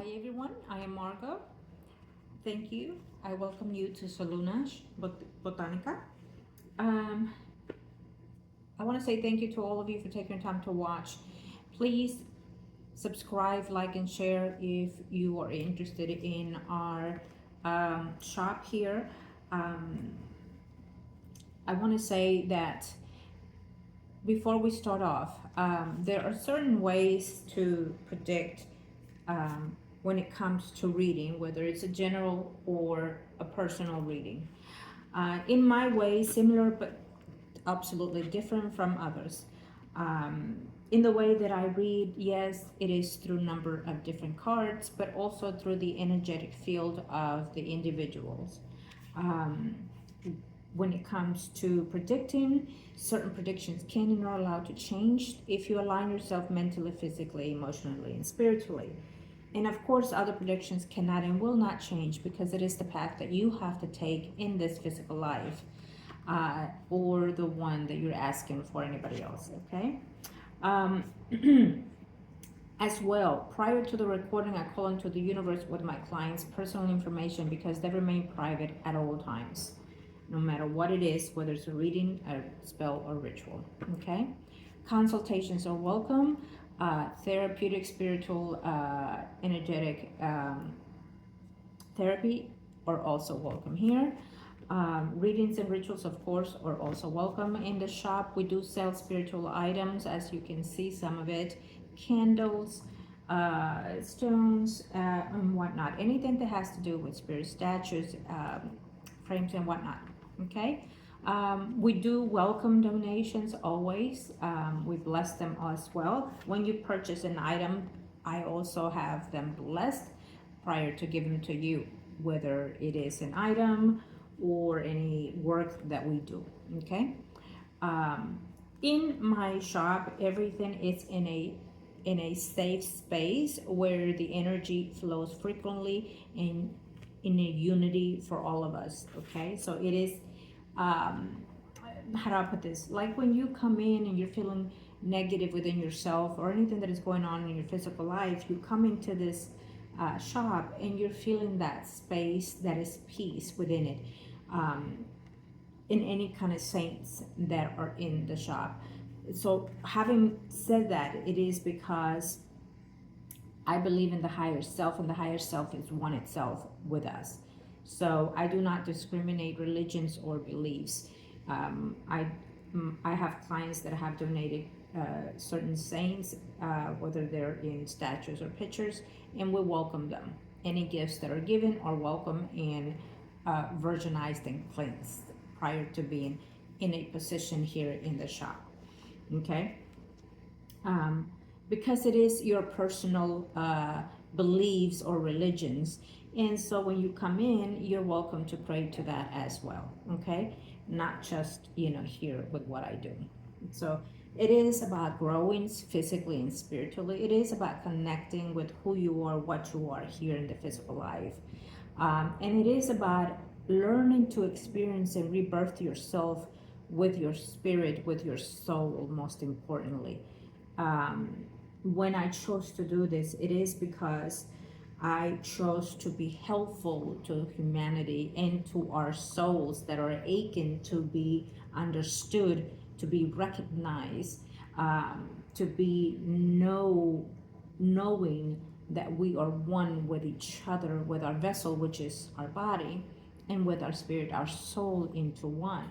Hi everyone, I am Margot. Thank you. I welcome you to SOLUNA Botanica. Um, I want to say thank you to all of you for taking time to watch. Please subscribe, like, and share if you are interested in our shop here. Um, I want to say that before we start off, there are certain ways to predict when it comes to reading, whether it's a general or a personal reading. In my way, similar but absolutely different from others. In the way that I read, yes, it is through number of different cards, but also through the energetic field of the individuals. Um, when it comes to predicting, certain predictions can and are allowed to change if you align yourself mentally, physically, emotionally, and spiritually. And of course, other predictions cannot and will not change because it is the path that you have to take in this physical life, or the one that you're asking for anybody else, okay? Um, as well, prior to the recording, I call into the universe with my clients' personal information because they remain private at all times, no matter what it is, whether it's a reading, a spell, or ritual, okay? Consultations are welcome. Therapeutic, spiritual, energetic therapy are also welcome here. Readings and rituals, of course, are also welcome in the shop. We do sell spiritual items, as you can see, some of it, candles, stones, and whatnot. Anything that has to do with spirit statues, frames, and whatnot. Okay. We do welcome donations always. We bless them as well. When you purchase an item, I also have them blessed prior to giving to you, whether it is an item or any work that we do. Okay. Um, in my shop, everything is in a safe space where the energy flows frequently and in a unity for all of us. Okay, so it is um, how do I put this? Like when you come in and you're feeling negative within yourself or anything that is going on in your physical life, you come into this shop and you're feeling that space that is peace within it. Um, in any kind of saints that are in the shop. So, having said that, it is because I believe in the higher self, and the higher self is one itself with us. So I do not discriminate religions or beliefs. Um, I I have clients that have donated certain saints, whether they're in statues or pictures, and we welcome them. Any gifts that are given are welcome and virginized and cleansed prior to being in a position here in the shop. Okay. Um, because it is your personal beliefs or religions. And so when you come in, you're welcome to pray to that as well. Okay. Not just, here with what I do. So it is about growing physically and spiritually. It is about connecting with who you are, what you are here in the physical life. And it is about learning to experience and rebirth yourself with your spirit, with your soul, most importantly. Um, when I chose to do this, it is because I chose to be helpful to humanity and to our souls that are aching to be understood, to be recognized, to be knowing that we are one with each other, with our vessel, which is our body, and with our spirit, our soul into one.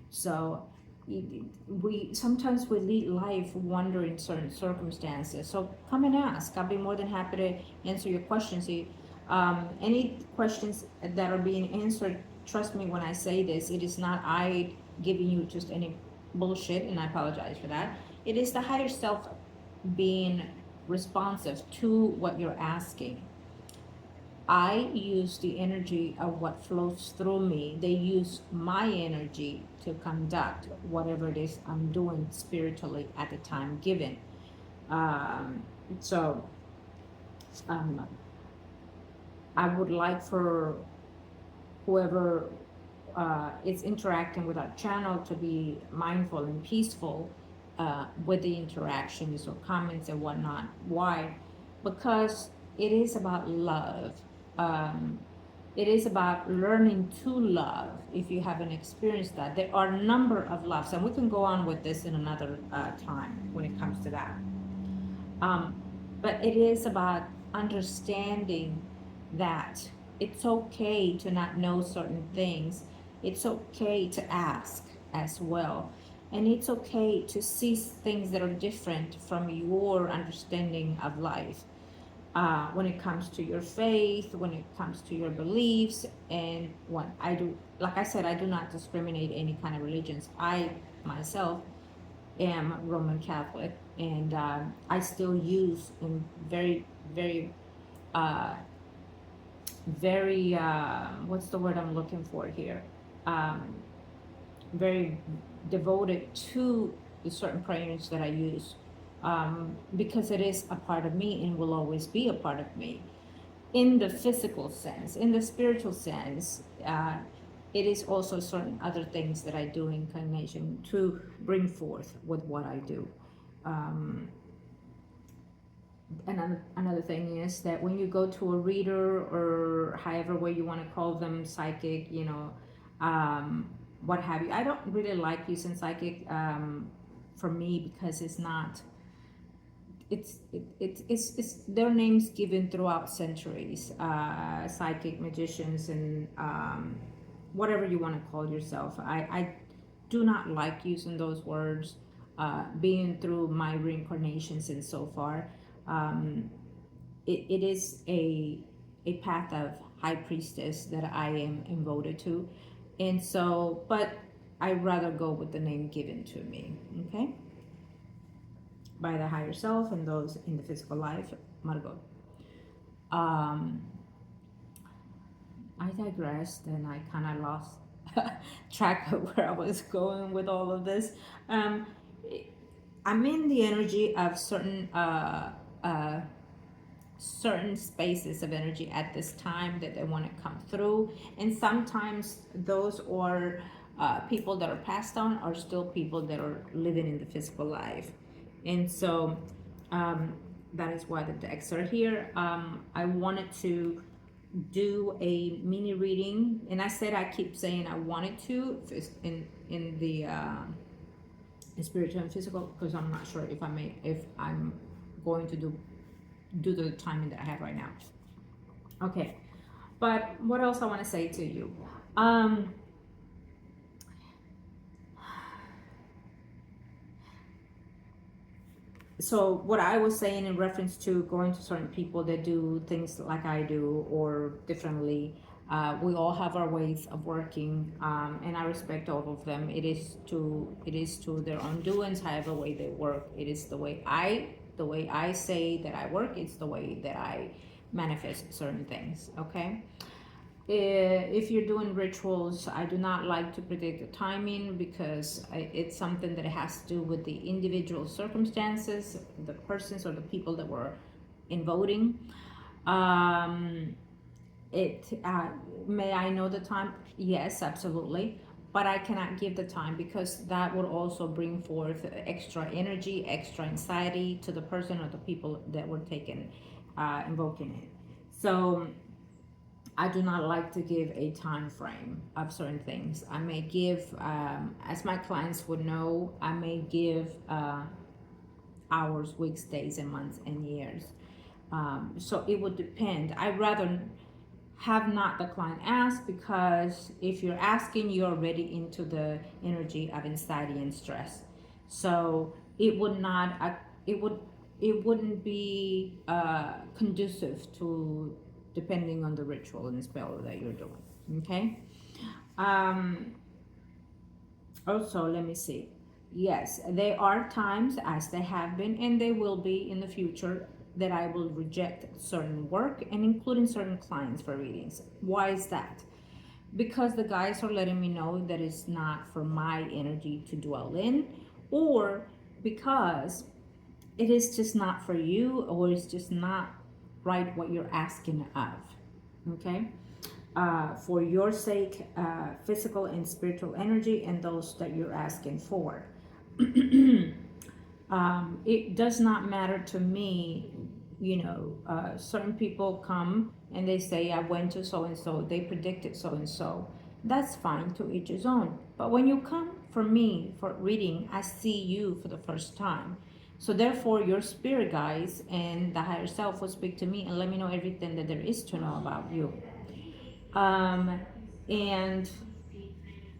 So we sometimes we lead life wondering certain circumstances. So come and ask. I'll be more than happy to answer your questions. Any questions that are being answered, trust me when I say this, it is not I giving you just any bullshit, and I apologize for that. It is the higher self being responsive to what you're asking. I use the energy of what flows through me. They use my energy to conduct whatever it is I'm doing spiritually at the time given. Um, so um, I would like for whoever is interacting with our channel to be mindful and peaceful with the interactions or comments and whatnot. Why? Because it is about love. Um, it is about learning to love. If you haven't experienced that, there are a number of loves, and we can go on with this in another time when it comes to that. Um, but it is about understanding that it's okay to not know certain things. It's okay to ask as well. And it's okay to see things that are different from your understanding of life. When it comes to your faith, when it comes to your beliefs, and what I do, like I said, I do not discriminate any kind of religions. I myself am Roman Catholic, and I still use in very, very, uh, very, what's the word I'm looking for here? Um, very devoted to the certain prayers that I use, because it is a part of me and will always be a part of me. In the physical sense, in the spiritual sense, it is also certain other things that I do in incarnation to bring forth with what I do. Um, another thing is that when you go to a reader, or however way you want to call them, psychic, um, what have you, I don't really like using psychic, for me, because it's not, it's their names given throughout centuries, psychic, magicians, and whatever you want to call yourself. I do not like using those words, being through my reincarnations and so far. um, it is a path of high priestess that I am devoted to, and so, but I rather go with the name given to me, okay, by the higher self and those in the physical life, Margot. Um, I digressed and I kind of lost track of where I was going with all of this. Um, I'm in the energy of uh, certain spaces of energy at this time that they want to come through, and sometimes those are people that are passed on, are still people that are living in the physical life, and so um, that is why the decks are here. I wanted to do a mini reading, and I said, I keep saying I wanted to, in the spiritual and physical, because I'm not sure if I'm going to do the timing that I have right now. Okay, but what else I want to say to you? So what I was saying in reference to going to certain people that do things like I do or differently, we all have our ways of working, and I respect all of them. It is to their own doings, however way they work. It is the way I say that I work. It's the way that I manifest certain things. Okay. If you're doing rituals, I do not like to predict the timing, because it's something that has to do with the individual circumstances, the persons or the people that were in voting. Um, it May I know the time? Yes, absolutely, but I cannot give the time, because that would also bring forth extra energy, extra anxiety to the person or the people that were taken, invoking it. So I do not like to give a time frame of certain things. I may give, as my clients would know, I may give hours, weeks, days, and months, and years. So it would depend. I'd rather have not the client ask, because if you're asking, you're already into the energy of anxiety and stress. So it would not, it wouldn't be conducive to, depending on the ritual and spell that you're doing. Okay. Um, Also, let me see. Yes, there are times, as they have been, and they will be in the future, that I will reject certain work, and including certain clients for readings. Why is that? Because the guys are letting me know that it's not for my energy to dwell in, or because it is just not for you, or it's just not right what you're asking of. Okay. For your sake, physical and spiritual energy, and those that you're asking for. It does not matter to me certain people come and they say, I went to so and so, they predicted so and so. That's fine, to each his own. But when you come for me for reading, I see you for the first time. So therefore, your spirit guides and the higher self will speak to me and let me know everything that there is to know about you. And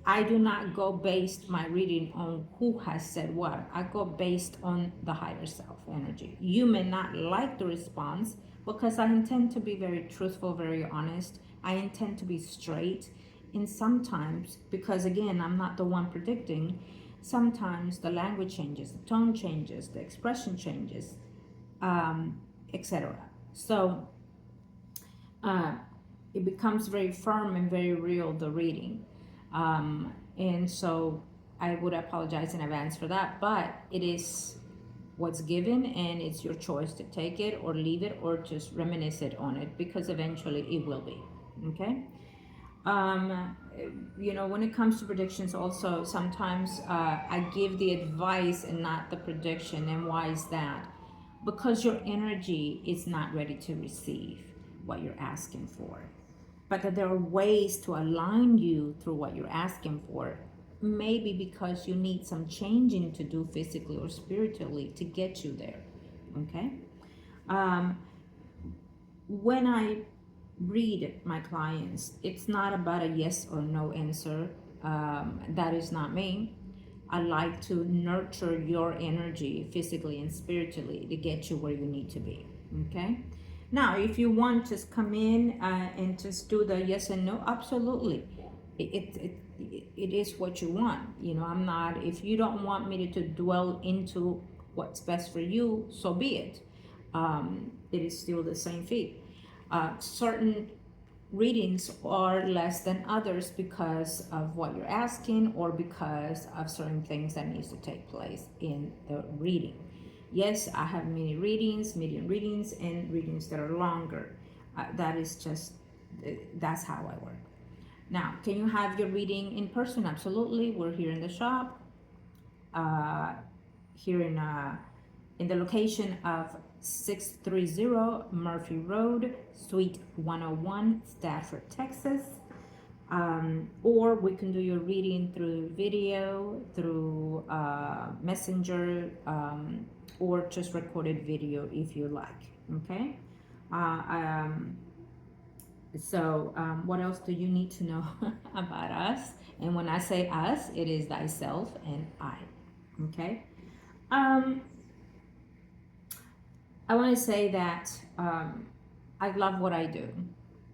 I do not go based my reading on who has said what. I go based on the higher self energy. You may not like the response because I intend to be very truthful, very honest. I intend to be straight. And sometimes, because again, I'm not the one predicting, sometimes the language changes, the tone changes, the expression changes, etc. So it becomes very firm and very real, the reading. And so I would apologize in advance for that, but it is what's given and it's your choice to take it or leave it or just reminisce it on it, because eventually it will be. Okay. When it comes to predictions also, sometimes I give the advice and not the prediction. And why is that? Because your energy is not ready to receive what you're asking for. But that there are ways to align you through what you're asking for. Maybe because you need some changing to do physically or spiritually to get you there. Okay? When I read my clients, it's not about a yes or no answer. That is not me. I like to nurture your energy physically and spiritually to get you where you need to be. Okay? Now, if you want to come in and just do the yes and no, absolutely. It is what you want. I'm not, if you don't want me to dwell into what's best for you, so be it. It is still the same fee. Certain readings are less than others because of what you're asking or because of certain things that needs to take place in the reading. Yes, I have mini readings, medium readings, and readings that are longer. That's how I work. Now, can you have your reading in person? Absolutely. We're here in the shop, here in the location of 630 Murphy Road, Suite 101, Stafford, Texas. Or we can do your reading through video, through Messenger, or just recorded video if you like. Okay. What else do you need to know about us? And when I say us, it is thyself and I. Okay. I want to say that I love what I do.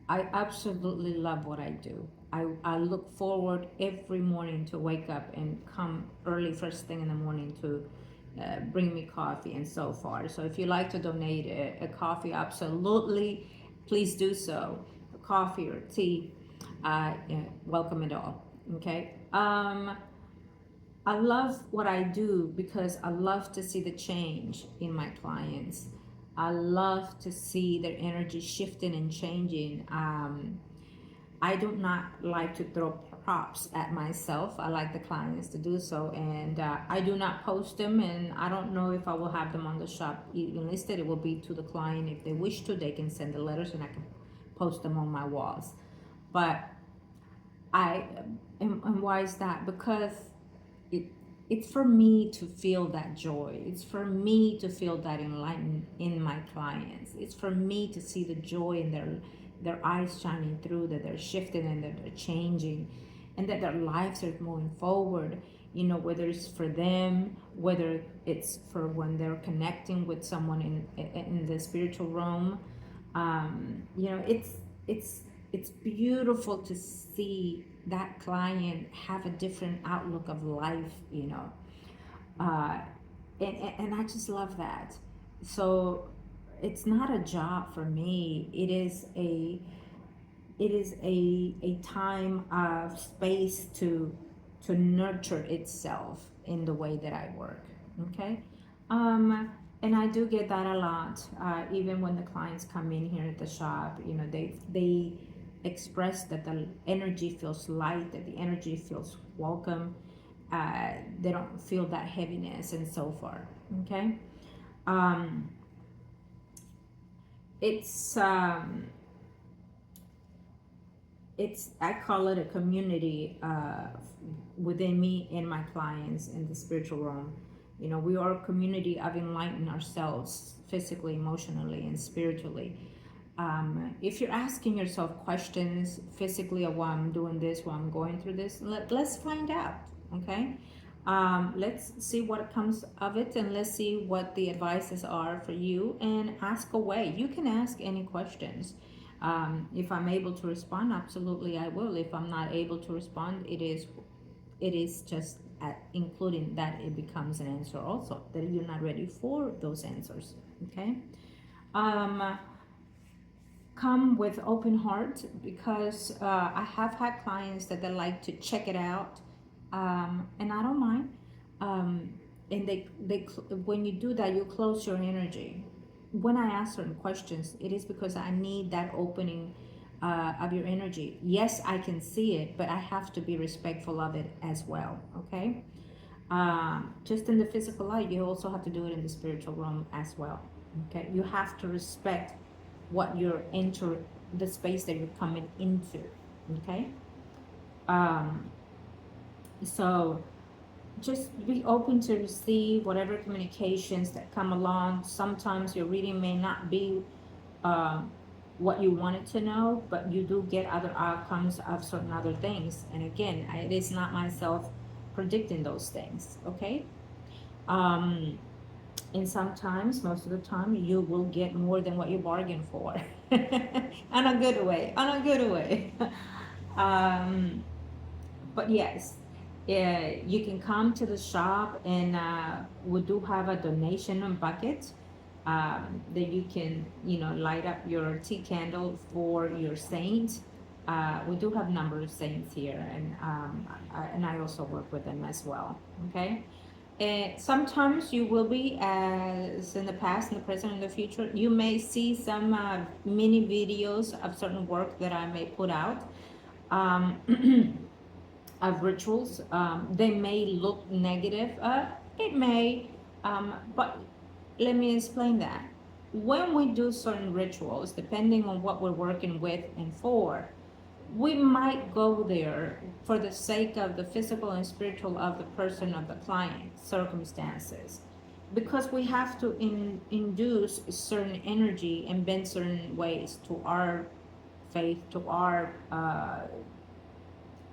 I absolutely love what I do. I look forward every morning to wake up and come early, first thing in the morning, to bring me coffee and so forth. So if you like to donate a coffee, absolutely, please do so. Coffee or tea, welcome it all. Okay. I love what I do because I love to see the change in my clients. I love to see their energy shifting and changing. I do not like to throw props at myself. I like the clients to do so, and I do not post them, and I don't know if I will have them on the shop even listed. It will be to the client. If they wish to, they can send the letters and I can post them on my walls. But and why is that? Because it's for me to feel that joy. It's for me to feel that enlightenment in my clients. It's for me to see the joy in their eyes shining through, that they're shifting and that they're changing, and that their lives are moving forward. Whether it's for them, whether it's for when they're connecting with someone in the spiritual realm. It's beautiful to see that client have a different outlook of life, and I just love that. So it's not a job for me. It is a time of space to nurture itself in the way that I work. Okay. And I do get that a lot. Even when the clients come in here at the shop, they express that the energy feels light, that the energy feels welcome. They don't feel that heaviness and so forth. Okay. it's I call it a community within me and my clients in the spiritual realm. You know, we are a community of enlightening ourselves physically, emotionally, and spiritually. If you're asking yourself questions physically of why I'm doing this, why I'm going through this, let's find out, okay? Let's see what comes of it, and let's see what the advices are for you, and ask away. You can ask any questions. If I'm able to respond, absolutely I will. If I'm not able to respond, it is just including that it becomes an answer also, that you're not ready for those answers, okay? Come with open heart, because I have had clients that they like to check it out, and I don't mind. And when you do that, you close your energy. When I ask certain questions, it is because I need that opening of your energy. Yes, I can see it, but I have to be respectful of it as well. Okay. Just in the physical light, you also have to do it in the spiritual realm as well. Okay. You have to respect what you're entering, the space that you're coming into. Okay. So just be open to receive whatever communications that come along. Sometimes your reading may not be uh, what you wanted to know, but you do get other outcomes of certain other things. And again, it is not myself predicting those things. Okay. um, and sometimes, most of the time, you will get more than what you bargained for. On a good way, on a good way. um, but yes, you can come to the shop, and we do have a donation bucket that you can, light up your tea candle for your saint. We do have a number of saints here, and I also work with them as well. Okay. And sometimes you will be, as in the past, in the present, in the future, you may see some mini videos of certain work that I may put out. Of rituals. They may look negative. It may, but let me explain that. When we do certain rituals, depending on what we're working with and for, we might go there for the sake of the physical and spiritual of the person, of the client, circumstances, because we have to induce certain energy and bend certain ways to our faith, to our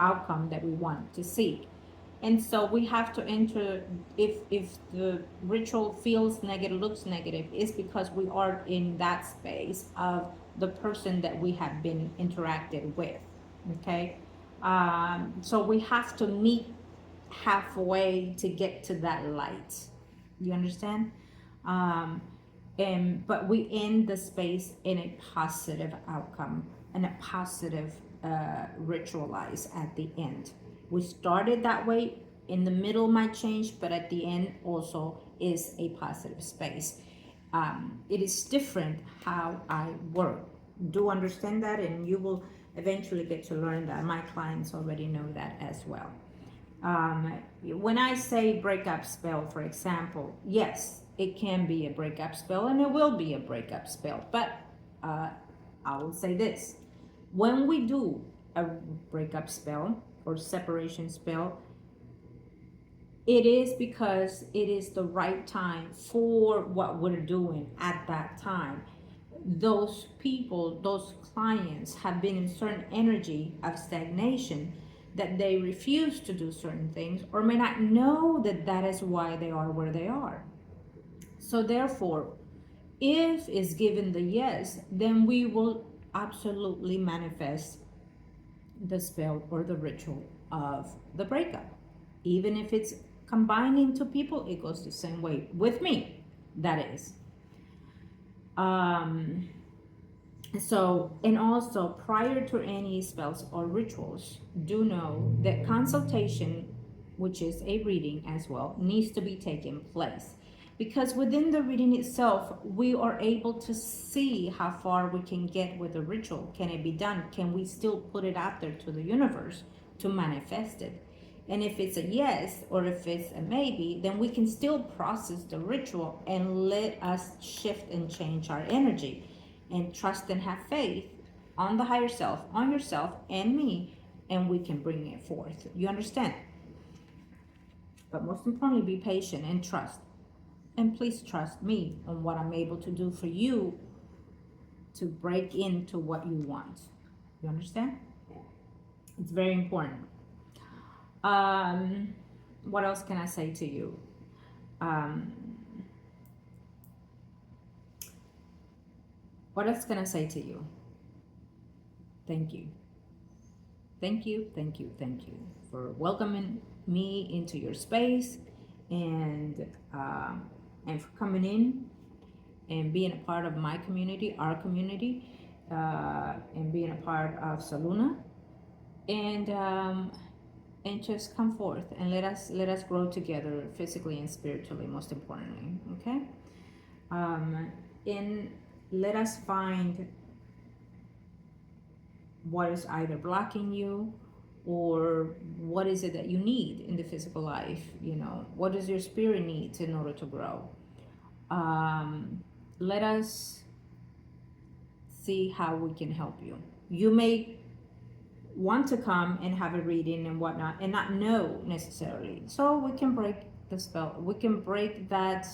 outcome that we want to see. And so we have to enter, if the ritual feels negative, looks negative, is because we are in that space of the person that we have been interacted with. Okay. So we have to meet halfway to get to that light. You understand? But we end the space in a positive outcome and a positive ritualize at the end. We started that way, in the middle might change, but at the end also is a positive space. It is different how I work. Do understand that, and you will eventually get to learn that. My clients already know that as well. When I say breakup spell, for example, yes, it can be a breakup spell, and it will be a breakup spell. But I will say this: when we do a breakup spell or separation spell, it is because it is the right time for what we're doing at that time. Those people, those clients have been in certain energy of stagnation, that they refuse to do certain things, or may not know that that is why they are where they are. So therefore, if is given the yes, then we will absolutely manifest the spell or the ritual of the breakup. Even if it's combining two people, it goes the same way with me, that is. So, and also, prior to any spells or rituals, do know that consultation, which is a reading as well, needs to be taken place, because within the reading itself, we are able to see how far we can get with the ritual. Can it be done? Can we still put it out there to the universe to manifest it? And if it's a yes, or if it's a maybe, then we can still process the ritual and let us shift and change our energy. and trust and have faith on the higher self, on yourself and me, and we can bring it forth. You understand? But most importantly, be patient and trust. And please trust me on what I'm able to do for you to break into what you want. You understand? It's very important. What else can I say to you? What else can I say to you? Thank you. Thank you, thank you, thank you for welcoming me into your space, and for coming in and being a part of my community, our community, and being a part of Soluna, and just come forth and let us grow together physically and spiritually, most importantly. Okay, and let us find what is either blocking you, or what is it that you need in the physical life. What does your spirit need in order to grow? Let us see how we can help you. You may want to come and have a reading and whatnot and not know necessarily, so we can break the spell, we can break that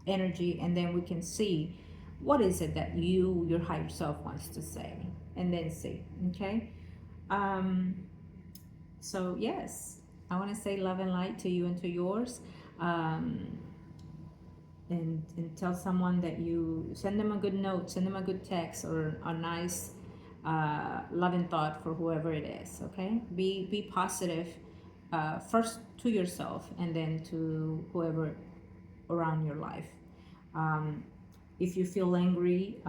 energy, and then we can see what is it that your higher self wants to say, and then see. Okay. So yes, I want to say love and light to you and to yours. And tell someone that you send them a good note, send them a good text, or a nice loving thought for whoever it is. Okay, be positive, first to yourself and then to whoever around your life. If you feel angry,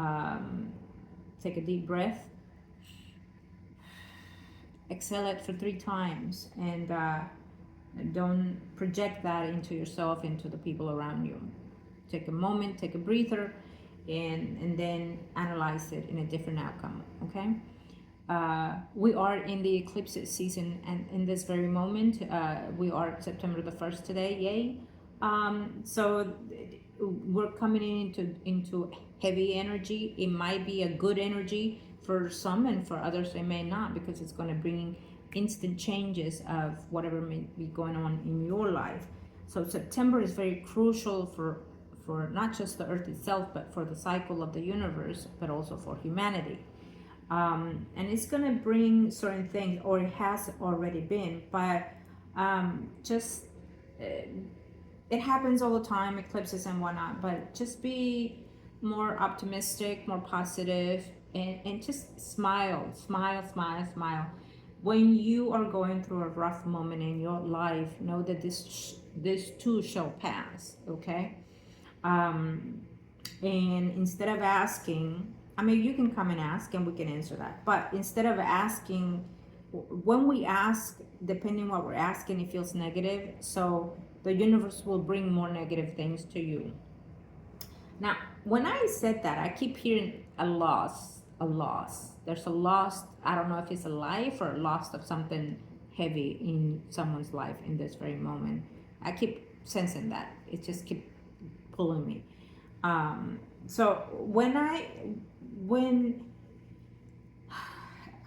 take a deep breath, exhale it for 3 times, and don't project that into yourself, into the people around you. Take a moment, take a breather, and then analyze it in a different outcome. Okay. We are in the eclipse season, and in this very moment, we are September the 1st today. Yay. So we're coming into heavy energy. It might be a good energy for some, and for others it may not, because it's going to bring instant changes of whatever may be going on in your life. So September is very crucial for not just the earth itself, but for the cycle of the universe, but also for humanity. And it's going to bring certain things, or it has already been, but it happens all the time, eclipses and whatnot. But just be more optimistic, more positive, and just smile. When you are going through a rough moment in your life, know that this too shall pass. Okay. And instead of asking, you can come and ask and we can answer that, but instead of asking, when we ask, depending what we're asking, it feels negative, so the universe will bring more negative things to you. Now, when I said that, I keep hearing a loss. There's a loss. I don't know if it's a life or a loss of something heavy in someone's life in this very moment. I keep sensing that. It just keeps pulling me. So when I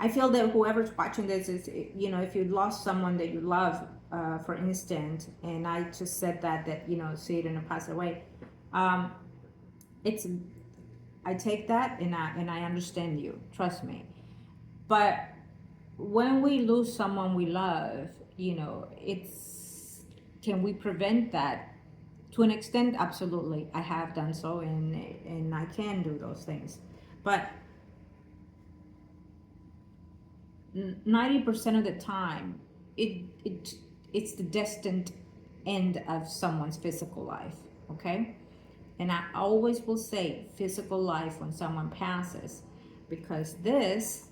feel that whoever's watching this is, if you lost someone that you love, for instance, and I just said that see it in a positive way. I take that and I understand you. Trust me. But when we lose someone we love, can we prevent that? To an extent, absolutely. I have done so, and I can do those things. But 90% of the time, it's the destined end of someone's physical life. Okay, and I always will say physical life when someone passes, because this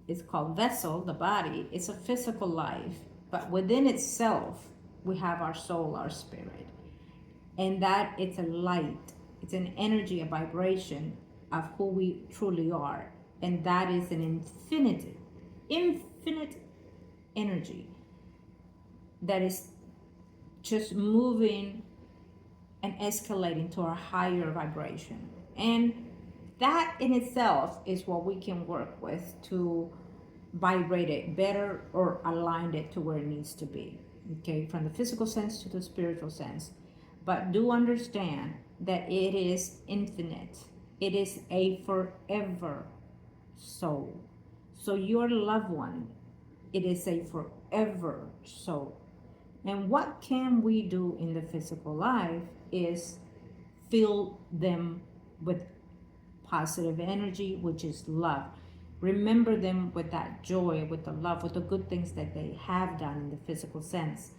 is called vessel, the body. It's a physical life, but within itself, we have our soul, our spirit, and that it's a light, it's an energy, a vibration of who we truly are, and that is an infinite energy that is just moving and escalating to a higher vibration. And that in itself is what we can work with to vibrate it better or align it to where it needs to be. Okay, from the physical sense to the spiritual sense. But do understand that it is infinite, it is a forever soul. So your loved one, it is a forever soul. And what can we do in the physical life is fill them with positive energy, which is love. Remember them with that joy, with the love, with the good things that they have done in the physical sense.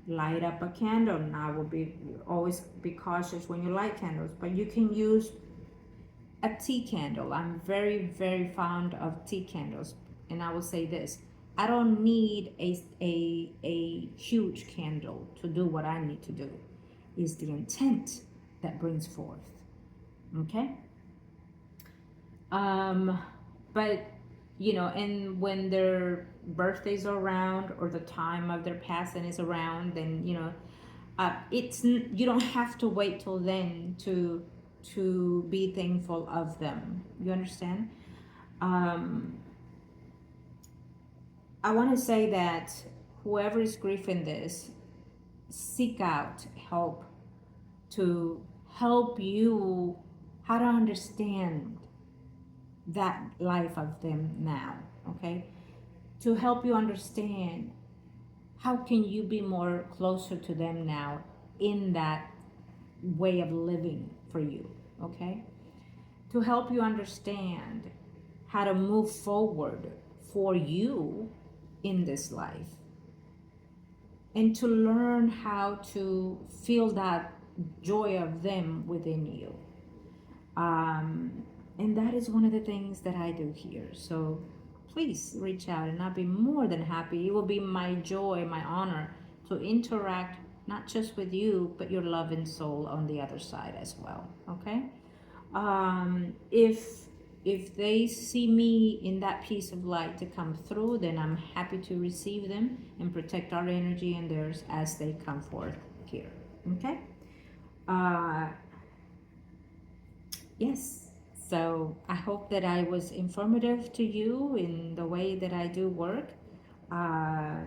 Light up a candle. Now will be always be cautious when you light candles, but you can use a tea candle. I'm very, very fond of tea candles. And I will say this, I don't need a huge candle to do what I need to do. It's the intent that brings forth. Okay? But you know, and when their birthdays are around or the time of their passing is around, then you know, it's you don't have to wait till then to be thankful of them. You understand? I want to say that whoever is grieving this, seek out help to help you how to understand that life of them now, okay? To help you understand how can you be more closer to them now in that way of living for you, okay? To help you understand how to move forward for you in this life, and to learn how to feel that joy of them within you. And that is one of the things that I do here. So please reach out and I'll be more than happy. It will be my joy, my honor to interact not just with you, but your loving soul on the other side as well. Okay? If they see me in that piece of light to come through, then I'm happy to receive them and protect our energy and theirs as they come forth here. Okay? Yes. So I hope that I was informative to you in the way that I do work. I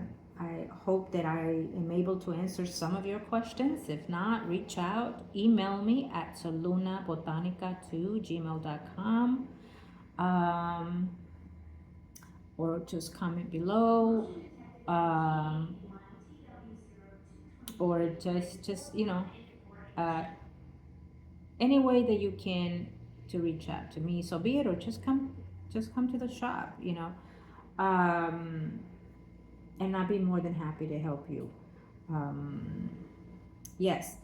hope that I am able to answer some of your questions. If not, reach out, email me at solunabotanica2gmail.com, or just comment below, or just you know, any way that you can to reach out to me, so be it, or just come to the shop, you know, and I'll be more than happy to help you. Yes,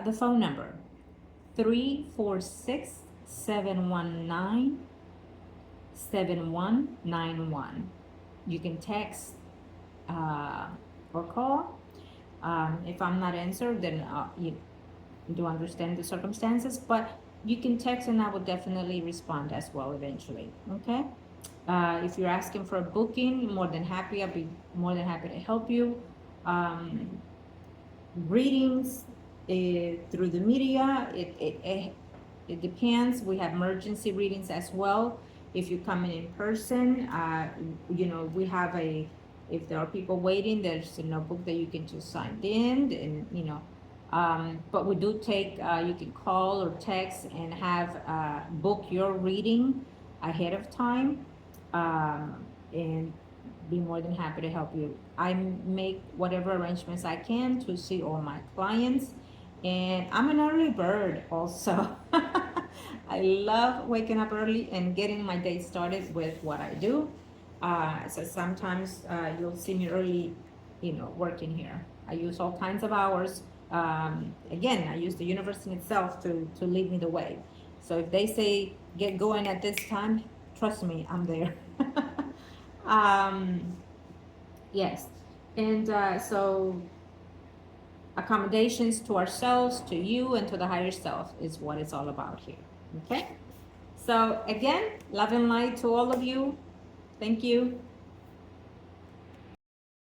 the phone number 346-719-7191. You can text or call. If I'm not answered, then you do understand the circumstances, but you can text and I will definitely respond as well eventually. Okay? If you're asking for a booking, more than happy. I'll be more than happy to help you. Readings through the media, it depends. We have emergency readings as well. If you come in person, you know, we have if there are people waiting, there's a notebook that you can just sign in, and you know. But we do take, you can call or text and have book your reading ahead of time, and be more than happy to help you. I make whatever arrangements I can to see all my clients, and I'm an early bird also. I love waking up early and getting my day started with what I do. So sometimes you'll see me early, you know, working here. I use all kinds of hours. Again, I use the universe in itself to lead me the way. So if they say get going at this time, trust me, I'm there. Yes, and so accommodations to ourselves, to you, and to the higher self is what it's all about here. Okay, so again, love and light to all of you. Thank you.